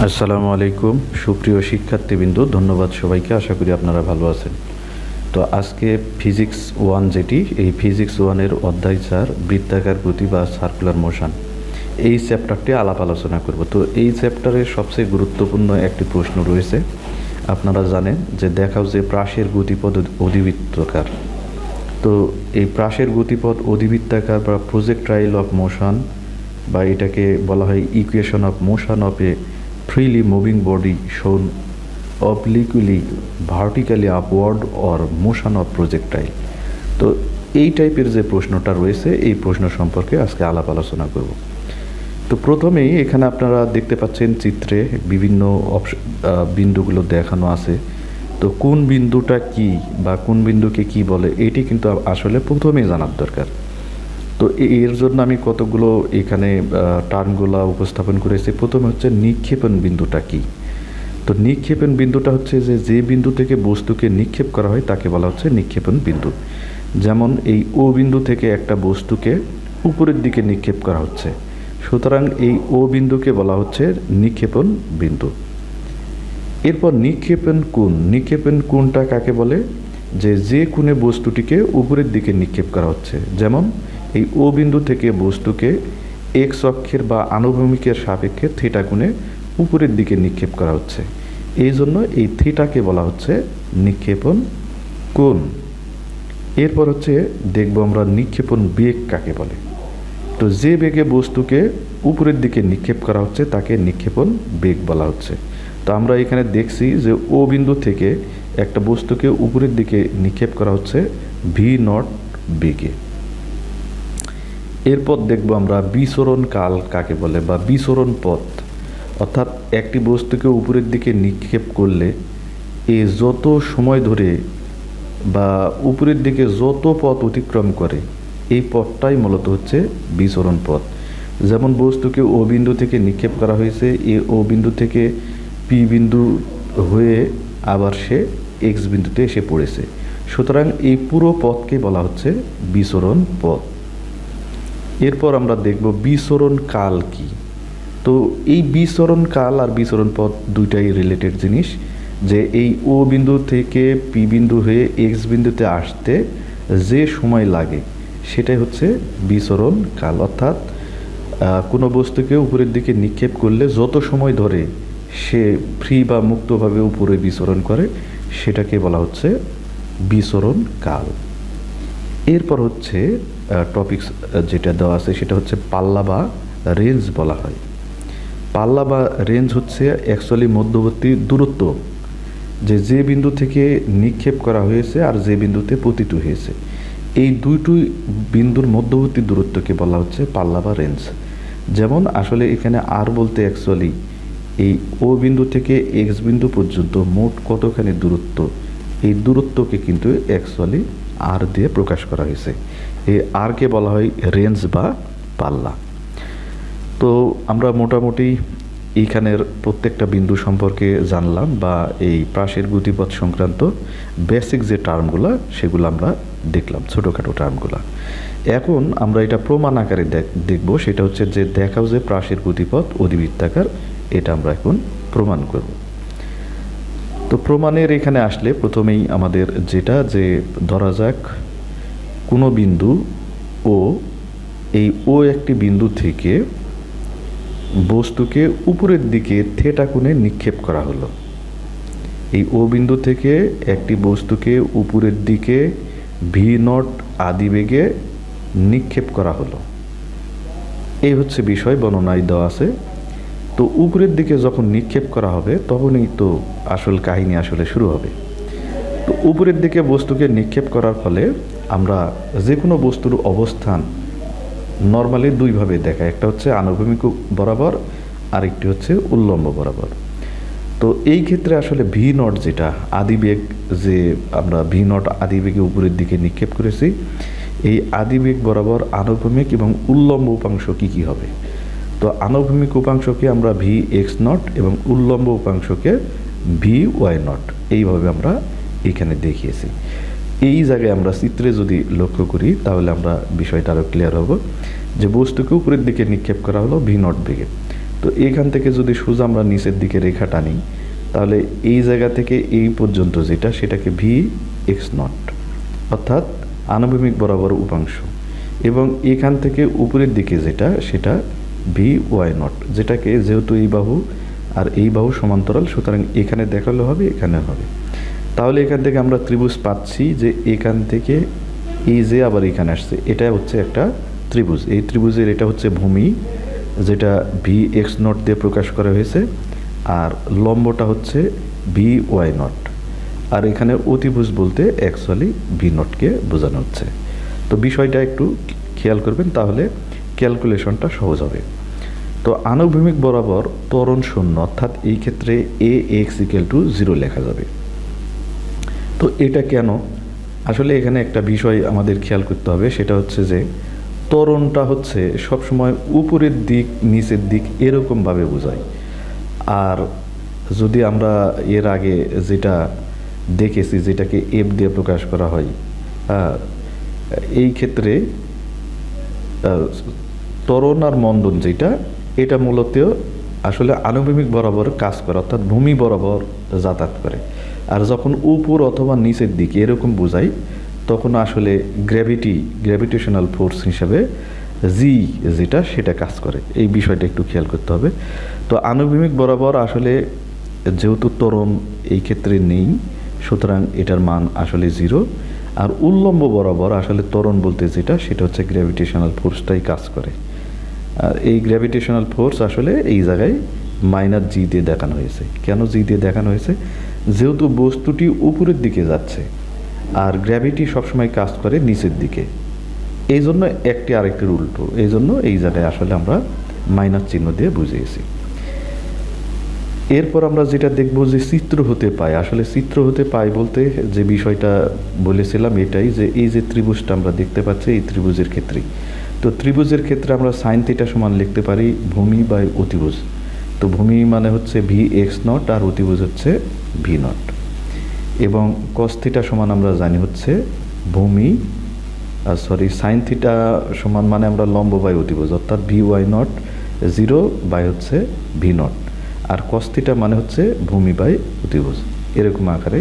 আসসালামু আলাইকুম সুপ্রিয় শিক্ষার্থীবৃন্দ, ধন্যবাদ সবাইকে। আশা করি আপনারা ভালো আছেন। তো আজকে ফিজিক্স 1 যেটি, এই ফিজিক্স 1-এর অধ্যায় 4 বৃত্তাকার গতি বা সার্কুলার মোশন, এই চ্যাপ্টারটি আলাপ আলোচনা করব। তো এই চ্যাপ্টারের সবচেয়ে গুরুত্বপূর্ণ একটি প্রশ্ন রয়েছে। আপনারা জানেন যে দেখাও যে প্রাসের গতিপথ অধিবৃত্তাকার। তো এই প্রাসের গতিপথ অধিবৃত্তাকার বা প্রজেক্টাইল অফ মোশন, বা এটাকে বলা হয় equation of motion of A freely moving body shown obliquely, vertically upward or motion of projectile। তো এই টাইপের যে প্রশ্নটা রয়েছে, এই প্রশ্ন সম্পর্কে আজকে আলাপ আলোচনা করব। তো প্রথমেই এখানে আপনারা দেখতে পাচ্ছেন চিত্রে বিভিন্ন বিন্দুগুলো দেখানো আছে। তো কোন বিন্দুটা কি বা কোন বিন্দুকে কি বলে, এটি কিন্তু আসলে প্রথমেই জানার দরকার। তো এর জন্য আমি কতগুলো এখানে টার্মগুলো উপস্থাপন করেছি। প্রথমে হচ্ছে নিক্ষেপণ বিন্দুটা কি। তো নিক্ষেপণ বিন্দুটা হচ্ছে যে বিন্দু থেকে বস্তুকে নিক্ষেপ করা হয় তাকে বলা হচ্ছে নিক্ষেপণ বিন্দু। যেমন এই ও বিন্দু থেকে একটা বস্তুকে উপরের দিকে নিক্ষেপ করা হচ্ছে, সুতরাং এই ও বিন্দুকে বলা হচ্ছে নিক্ষেপণ বিন্দু। এরপর নিক্ষেপণ কোণ। নিক্ষেপণ কোণটা কাকে বলে? যে কোণে বস্তুটিকে উপরের দিকে নিক্ষেপ করা হচ্ছে। যেমন এই ও বিন্দু থেকে বস্তুকে এক্স অক্ষের বা আনুভূমিকের সাপেক্ষে থিটা কোণে উপরের দিকে নিক্ষেপ করা হচ্ছে, এই জন্য এই থিটাকে বলা হচ্ছে নিক্ষেপণ কোণ। এরপর হচ্ছে দেখব আমরা নিক্ষেপণ বেগ কাকে বলে। তো যে বেগে বস্তুকে উপরের দিকে নিক্ষেপ করা হচ্ছে তাকে নিক্ষেপণ বেগ বলা হচ্ছে। তো আমরা এখানে দেখছি যে ও বিন্দু থেকে একটা বস্তুকে উপরের দিকে নিক্ষেপ করা হচ্ছে v0 বেগে। এরপর দেখব আমরা বিচরণ কাল কাকে বলে বা বিচরণ পথ। অর্থাৎ একটি বস্তুকে উপরের দিকে নিক্ষেপ করলে যত সময় ধরে বা উপরের দিকে যত পথ অতিক্রম করে, এই পথটাই মূলত হচ্ছে বিচরণ পথ। যেমন বস্তুকে ও বিন্দু থেকে নিক্ষেপ করা হয়েছে, ও বিন্দু থেকে পি বিন্দু হয়ে আবার সে এক্স বিন্দুতে এসে পড়েছে, সুতরাং এই পুরো পথকে বলা হচ্ছে বিচরণ পথ। এরপর আমরা দেখব বিচরণ কাল কি। তো এই বিচরণ কাল আর বিচরণ পথ দুইটাই রিলেটেড জিনিস। যে এই ও বিন্দু থেকে পি বিন্দু হয়ে এক্স বিন্দুতে আসতে যে সময় লাগে সেটাই হচ্ছে বিচরণ কাল। অর্থাৎ কোনো বস্তুকে উপরের দিকে নিক্ষেপ করলে যত সময় ধরে সে ফ্রি বা মুক্তভাবে উপরে বিচরণ করে সেটাকে বলা হচ্ছে বিচরণ কাল। এরপর হচ্ছে টপিকস যেটা দেওয়া আছে সেটা হচ্ছে পাল্লা বা রেঞ্জ বলা হয়। পাল্লা বা রেঞ্জ হচ্ছে অ্যাকচুয়ালি মধ্যবর্তী দূরত্ব, যে বিন্দু থেকে নিক্ষেপ করা হয়েছে আর যে বিন্দুতে পতিত হয়েছে, এই দুইটি বিন্দুর মধ্যবর্তী দূরত্বকে বলা হচ্ছে পাল্লা বা রেঞ্জ। যেমন আসলে এখানে আর বলতে অ্যাকচুয়ালি এই ও বিন্দু থেকে এক্স বিন্দু পর্যন্ত মোট কতখানি দূরত্ব, এই দূরত্বকে কিন্তু অ্যাকচুয়ালি আর দিয়ে প্রকাশ করা হয়েছে। এই আরকে বলা হয় রেঞ্জ বা পাল্লা। তো আমরা মোটামুটি এইখানের প্রত্যেকটা বিন্দু সম্পর্কে জানলাম, বা এই প্রাসের গতিপথ সংক্রান্ত বেসিক যে টার্মগুলো সেগুলো আমরা দেখলাম, ছোটোখাটো টার্মগুলো। এখন আমরা এটা প্রমাণ আকারে দেখব। সেটা হচ্ছে যে দেখাও যে প্রাসের গতিপথ অধিবৃত্তাকার, এটা আমরা এখন প্রমাণ করব। তো প্রমাণের এখানে আসলে প্রথমেই আমাদের যেটা, যে ধরা যাক কোনো বিন্দু ও, এই ও একটি বিন্দু থেকে বস্তুকে উপরের দিকে থিটা কোণে নিক্ষেপ করা হলো। এই ও বিন্দু থেকে একটি বস্তুকে উপরের দিকে v0 আদিবেগে নিক্ষেপ করা হলো, এই হচ্ছে বিষয় বর্ণনায় দেওয়া আছে। তো উপরের দিকে যখন নিক্ষেপ করা হবে তখনই তো আসল কাহিনী আসলে শুরু হবে। তো উপরের দিকে বস্তুকে নিক্ষেপ করার ফলে আমরা যে কোনো বস্তুর অবস্থান নর্মালি দুইভাবে দেখায়, একটা হচ্ছে আনুভূমিক বরাবর, আরেকটি হচ্ছে উল্লম্ব বরাবর। তো এই ক্ষেত্রে আসলে v0 যেটা আদিবেগ, যে আমরা v0 আদিবেগে উপরের দিকে নিক্ষেপ করেছি, এই আদিবেগ বরাবর আনুভূমিক এবং উল্লম্ব উপাংশ কি হবে। তো আনুভূমিক উপাংশকে আমরা vx0 এবং উল্লম্ব উপাংশকে vy0, এইভাবে আমরা এখানে দেখিয়েছি। এই জায়গায় আমরা চিত্রে যদি লক্ষ্য করি তাহলে আমরা বিষয়টা আরও ক্লিয়ার হব। যে বস্তুকে উপরের দিকে নিক্ষেপ করা হলো v0 বেগে, তো এখান থেকে যদি সোজা আমরা নিচের দিকে রেখা টানি, তাহলে এই জায়গা থেকে এই পর্যন্ত যেটা, সেটাকে ভি এক্স নট, অর্থাৎ আনুভূমিক বরাবর উপাংশ, এবং এখান থেকে উপরের দিকে যেটা, সেটা ভি ওয়াই নট, যেটাকে যেহেতু এই বাহু আর এই বাহু সমান্তরাল, সুতরাং এখানে দেখালে হবে, এখানে হবে। তাহলে এখান থেকে আমরা ত্রিভুজ পাচ্ছি যে এখান থেকে এই যে আবার এখানে আসছে, এটা হচ্ছে একটা ত্রিভুজ। এই ত্রিভুজের এটা হচ্ছে ভূমি, যেটা ভি এক্স নট দিয়ে প্রকাশ করা হয়েছে, আর লম্বটা হচ্ছে ভি ওয়াই নট, আর এখানে অতিভুজ বলতে অ্যাকচুয়ালি ভি নটকে বোঝানো হচ্ছে। তো বিষয়টা একটু খেয়াল করবেন, তাহলে ক্যালকুলেশনটা সহজ হবে। তো আনুভূমিক বরাবর ত্বরণ শূন্য, অর্থাৎ এই ক্ষেত্রে এ এক্স ইকুয়াল টু 0 লেখা যাবে। তো এটা কেন? আসলে এখানে একটা বিষয় আমাদের খেয়াল করতে হবে, সেটা হচ্ছে যে ত্বরণটা হচ্ছে সবসময় উপরের দিক নিচের দিক এরকমভাবে বোঝায়। আর যদি আমরা এর আগে যেটা দেখেছি, যেটাকে এফ দিয়ে প্রকাশ করা হয়, এই ক্ষেত্রে ত্বরণ আর মন্দন যেটা, এটা মূলত আসলে আনুভূমিক বরাবর কাজ করে, অর্থাৎ ভূমি বরাবর যাতায়াত করে। আর যখন উপর অথবা নিচের দিকে এরকম বোঝাই, তখন আসলে গ্র্যাভিটেশনাল ফোর্স হিসাবে জি যেটা, সেটা কাজ করে। এই বিষয়টা একটু খেয়াল করতে হবে। তো আনুভূমিক বরাবর আসলে যেহেতু ত্বরণ এই ক্ষেত্রে নেই, সুতরাং এটার মান আসলে 0। আর উল্লম্ব বরাবর আসলে ত্বরণ বলতে যেটা, সেটা হচ্ছে গ্র্যাভিটেশনাল ফোর্সটাই কাজ করে। আর এই গ্র্যাভিটেশনাল ফোর্স আসলে এই জায়গায় মাইনাস জি দিয়ে দেখানো হয়েছে। কেন জি দিয়ে দেখানো হয়েছে? যেহেতু বস্তুটি উপরের দিকে যাচ্ছে, আর গ্র্যাভিটি সবসময় কাজ করে নিচের দিকে, এই জন্য একটি আরেকটির উল্টো, এই জন্য এই জায়গায় আসলে আমরা মাইনাস চিহ্ন দিয়ে বুঝিয়েছি। এরপর আমরা যেটা দেখব যে চিত্র হতে পায়। আসলে চিত্র হতে পায় বলতে যে বিষয়টা বলেছিলাম এটাই, যে এই যে ত্রিভুজটা আমরা দেখতে পাচ্ছি, এই ত্রিভুজের ক্ষেত্রেই। তো ত্রিভুজের ক্ষেত্রে আমরা সাইন থিটা সমান লিখতে পারি ভূমি বাই অতিভুজ। তো ভূমি মানে হচ্ছে ভি এক্স নট, আর অতিভুজ হচ্ছে ভি নট। এবং কস থিটা সমান আমরা জানি হচ্ছে ভূমি, সাইন থিটা সমান মানে আমরা লম্ব বাই অতিভুজ, অর্থাৎ ভি ওয়াই নট 0 বাই হচ্ছে ভি নট। আর কস থিটা মানে হচ্ছে ভূমি বাই অতিভুজ, এরকম আকারে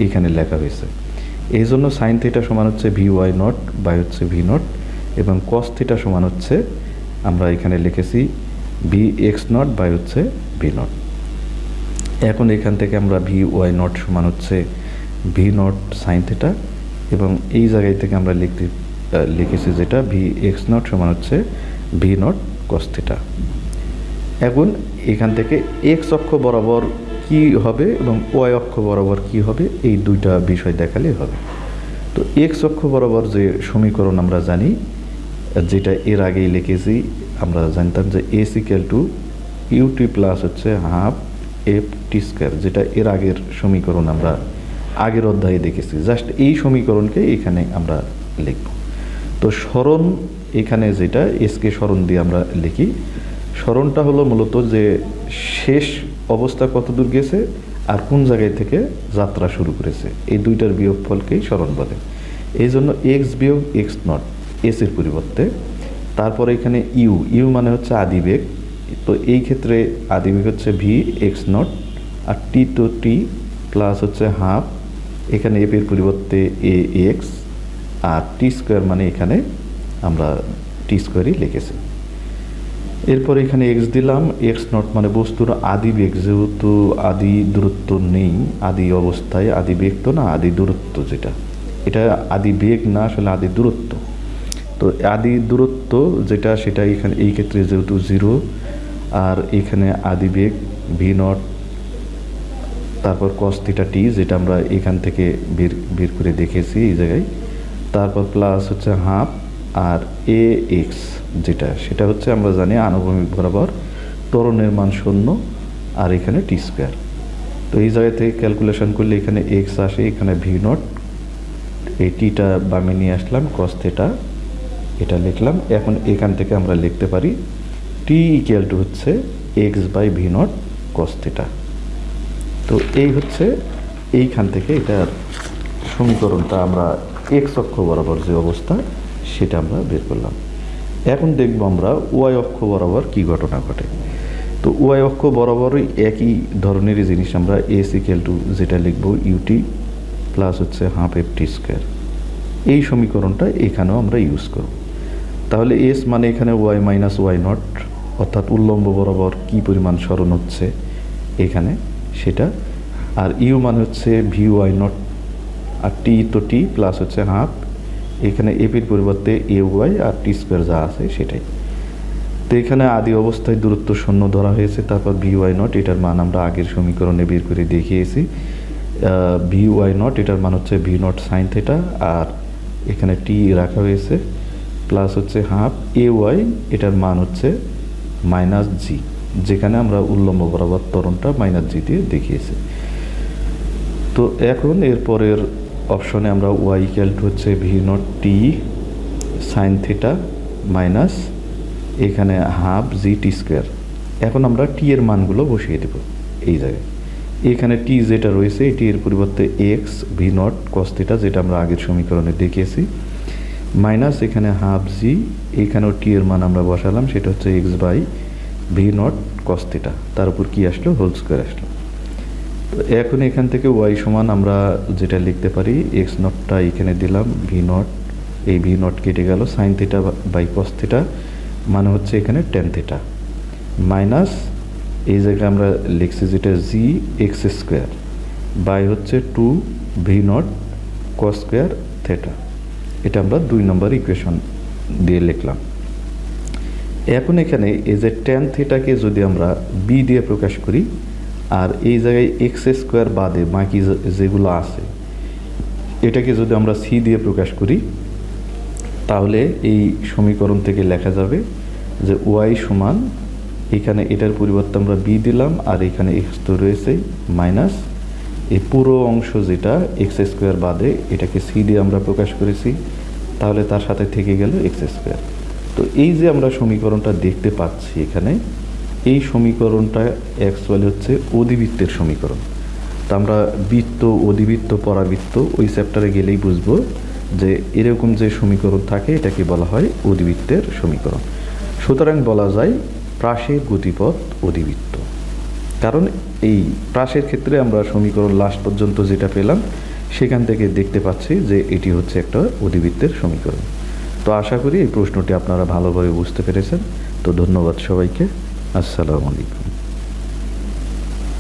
এইখানে লেখা হয়েছে। এই জন্য সাইন থিটা সমান হচ্ছে ভি ওয়াই নট বাই হচ্ছে ভি নট, এবং কস থিটা সমান হচ্ছে আমরা এখানে লিখেছি ভি এক্স নট বাই হচ্ছে ভি নট। এখন এখান থেকে আমরা ভি ওয়াই নট সমান হচ্ছে ভি নট সাইন থিটা, এবং এই জায়গায় থেকে আমরা লিখেছি যেটা ভি এক্স নট সমান হচ্ছে ভি নট কস থিটা। এখন এখান থেকে এক্স অক্ষ বরাবর কি হবে এবং ওয়াই অক্ষ বরাবর কি হবে, এই দুইটা বিষয় দেখালেই হবে। তো এক্স অক্ষ বরাবর যে সমীকরণ আমরা জানি, যেটা এর আগেই লিখেছি, আমরা জানতাম যে S equal to UT plus হচ্ছে হাফ এফ টি স্কোয়ার, যেটা এর আগের সমীকরণ আমরা আগের অধ্যায়ে দেখেছি। জাস্ট এই সমীকরণকে এখানে আমরা লিখব। তো সরণ এখানে যেটা এসকে সরণ দিয়ে আমরা লিখি, সরণটা হলো মূলত যে শেষ অবস্থা কত দূর গেছে আর কোন জায়গায় থেকে যাত্রা শুরু করেছে, এই দুইটার বিয়োগফলকেই সরণ বলে। এই জন্য এক্স বিয়োগ এক্স নট এস এর পরিবর্তে, তারপরে এখানে ইউ মানে হচ্ছে আদিবেগ। তো এই ক্ষেত্রে আদিবেগ হচ্ছে ভি এক্স নট, আর টি তো টি প্লাস হচ্ছে হাফ, এখানে এফ এর পরিবর্তে এ এক্স, আর টি স্কোয়ার মানে এখানে আমরা টি স্কোয়ারই লিখেছি। এরপর এখানে এক্স দিলাম, এক্স নট মানে বস্তুর আদি বেগ, যেহেতু আদি দূরত্ব নেই, আদি অবস্থায় আদি বেগ তো না, আদি দূরত্ব যেটা, এটা আদি বেগ না, আসলে আদি দূরত্ব। তো আদি দূরত্ব যেটা, সেটা এখানে এই ক্ষেত্রে যেহেতু 0, আর এখানে আদি বেগ ভি নট, তারপর কস থিটা টি, যেটা আমরা এখান থেকে বের করে দেখেছি এই জায়গায়, তারপর প্লাস হচ্ছে হাফ, আর এ এক্স যেটা, সেটা হচ্ছে আমরা জানি আনুভূমিক বরাবর ত্বরণের মান 0, আর এখানে টি স্কোয়ার। তো এই জায়গা থেকে ক্যালকুলেশন করলে এখানে এক্স আসে, এখানে ভি নট, এই টিটা বামে নিয়ে আসলাম, কস থিটা এটা লিখলাম। এখন এখান থেকে আমরা লিখতে পারি টি ইকুয়াল টু হচ্ছে X by V naught cos theta. তো এই হচ্ছে এইখান থেকে এটার সমীকরণটা আমরা এক্স অক্ষ বরাবর যে অবস্থা, সেটা আমরা বের করলাম। এখন দেখব আমরা ওয়াই অক্ষ বরাবর কি ঘটনা ঘটে। তো ওয়াই অক্ষ বরাবরই একই ধরনেরই জিনিস আমরা এস ইকুয়াল টু যেটা লিখব ইউটি প্লাস হচ্ছে হাফ এফ টি স্কোয়ার, এই সমীকরণটা এখানেও আমরা ইউজ করব। তাহলে এস মানে এখানে ওয়াই মাইনাস ওয়াই নট, অর্থাৎ উল্লম্ব বরাবর কী পরিমাণ সরণ হচ্ছে এখানে সেটা, আর ইউ মানে হচ্ছে ভি ওয়াই নট, আর টি তো টি প্লাস হচ্ছে হাফ, এখানে এপির পরিবর্তে A Y R T square যা আছে সেটাই। তো এখানে আদি অবস্থায় দূরত্ব শূন্য ধরা হয়েছে, তারপর ভি ওয়াই নট এটার মান আমরা আগের সমীকরণে বের করে দেখিয়েছি। ভি ওয়াই নট এটার মান হচ্ছে ভি নট সাইন থিটা, আর এখানে টি রাখা হয়েছে প্লাস হচ্ছে হাফ এ ওয়াই এটার মান হচ্ছে মাইনাস জি, যেখানে আমরা উল্লম্ব বরাবর ত্বরণটা মাইনাস জি দিয়ে দেখিয়েছি। তো এখন এরপরের অপশনে আমরা ওয়াই ইকুয়াল টু হচ্ছে V not T sine theta minus এখানে হাফ জি টি স্কোয়ার। এখন আমরা টি এর মানগুলো বসিয়ে দেব এই জায়গায়। এখানে টি যেটা রয়েছে এটি এর পরিবর্তে x V naught cos theta, যেটা আমরা আগের সমীকরণে দেখিয়েছি, মাইনাস এখানে হাফ জি, এখানেও টি এর মান আমরা বসালাম, সেটা হচ্ছে X by V naught cos theta, তার উপর কী আসলো হোল স্কোয়ার আসলো। তো এখন এখান থেকে ওয়াই সমান আমরা যেটা লিখতে পারি এক্স নটটা এখানে দিলাম, ভি নট এই ভি নট কেটে গেল, sine theta by cos theta মানে হচ্ছে এখানে টেন থিটা, মাইনাস এই জায়গায় আমরা লিখছি যেটা জি এক্স স্কোয়ার বাই হচ্ছে two V naught cos square theta, এটা আমরা 2 নম্বর ইকুয়েশন দিয়ে লিখলাম। এখন এখানে এই যে টেন থিটাকে যদি আমরা বি দিয়ে প্রকাশ করি, আর এই জায়গায় এক্স স্কোয়ার বাদে বাকি যেগুলো আছে এটাকে যদি আমরা সি দিয়ে প্রকাশ করি, তাহলে এই সমীকরণ থেকে লেখা যাবে যে ওয়াই সমান এখানে এটার পরিবর্তে আমরা বি দিলাম, আর এখানে এক্স তো রয়েছে মাইনাস এই পুরো অংশ যেটা এক্স স্কোয়ার বাদে এটাকে সি দিয়ে আমরা প্রকাশ করেছি, তাহলে তার সাথে থেকে গেল এক্স স্কোয়ার। তো এই যে আমরা সমীকরণটা দেখতে পাচ্ছি এখানে, এই সমীকরণটা অ্যাকচুয়ালি হচ্ছে অধিবৃত্তের সমীকরণ। তো আমরা বৃত্ত, অধিবৃত্ত, পরাবৃত্ত ওই চ্যাপ্টারে গেলেই বুঝবো যে এরকম যে সমীকরণ থাকে এটাকে বলা হয় অধিবৃত্তের সমীকরণ। সুতরাং বলা যায় প্রাসের গতিপথ অধিবৃত্ত, কারণ এই প্রাসের ক্ষেত্রে আমরা সমীকরণ লাস্ট পর্যন্ত যেটা পেলাম সেখান থেকে দেখতে পাচ্ছি যে এটি হচ্ছে একটা অধিবৃত্তের সমীকরণ। তো আশা করি এই প্রশ্নটি আপনারা ভালোভাবে বুঝতে পেরেছেন। তো ধন্যবাদ সবাইকে, আসসালামু আলাইকুম।